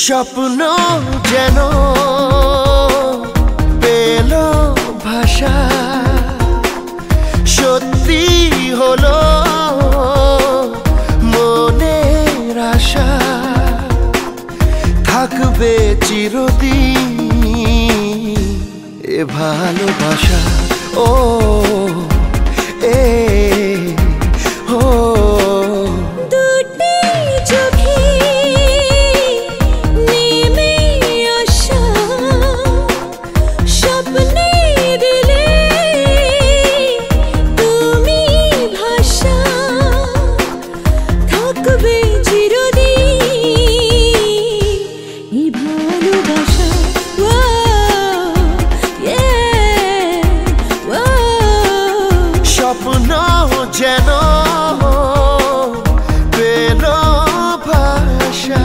স্বপ্ন যেন পেল ভাষা, সত্যি হলো মনের আশা, থাকবে চিরদিন এ ভালোবাসা। ও এ ও স্বপ্ন যেন পেল ভাষা।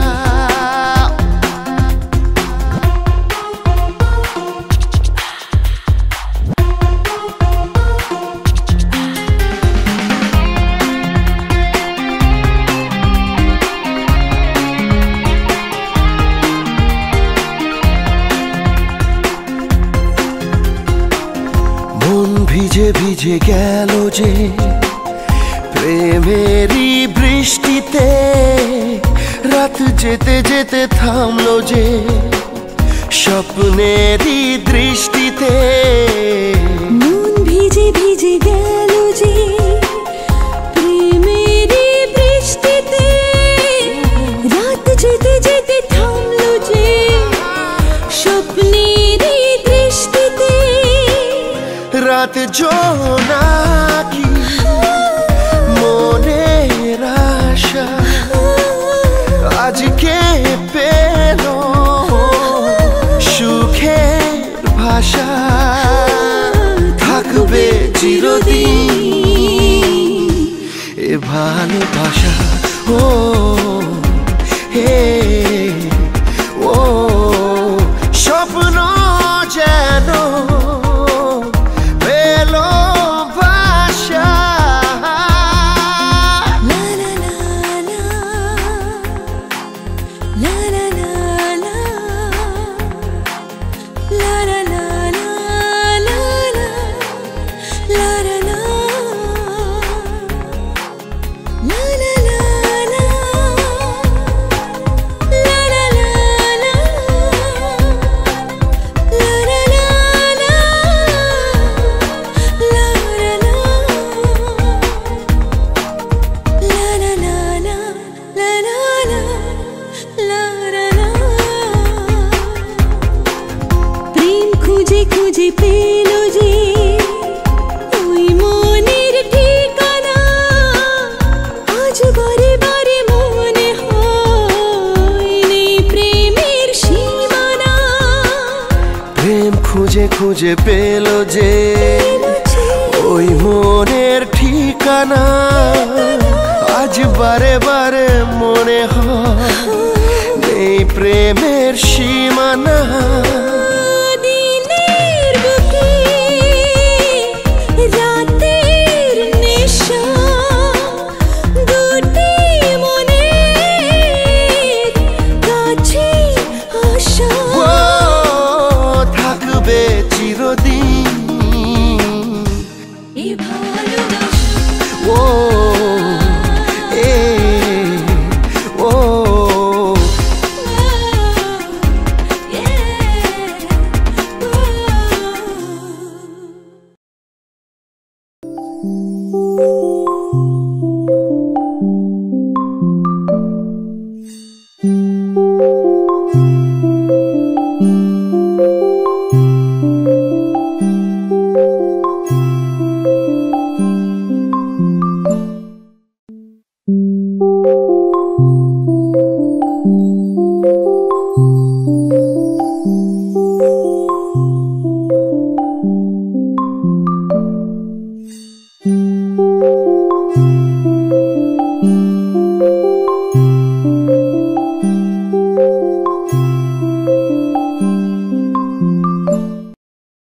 মন ভিজে ভিজে গেল যে প্রেমেরই বৃষ্টিতে, রাত যেতে যেতে থামলো যে স্বপ্নেরই দৃষ্টিতে। মন ভিজে ভিজে গেল যে প্রেমেরই বৃষ্টিতে, রাত যেতে যেতে থামলো যে স্বপ্নেরই দৃষ্টিতে। রাত জোনাকি মনের আশা আজকে পেল সুখের ভাষা, থাকবে চিরদিন এ ভালোবাসা। ও হে ও স্বপ্ন যেন খুঁজে পেল যে ওই মনের ঠিকানা, আজ বারে বারে মনে হয় নেই প্রেমের সীমানা। প্রেম খুঁজে খুঁজে পেল যে ওই মনের ঠিকানা, আজ বারে বারে মনে হয় নেই প্রেমের সীমানা।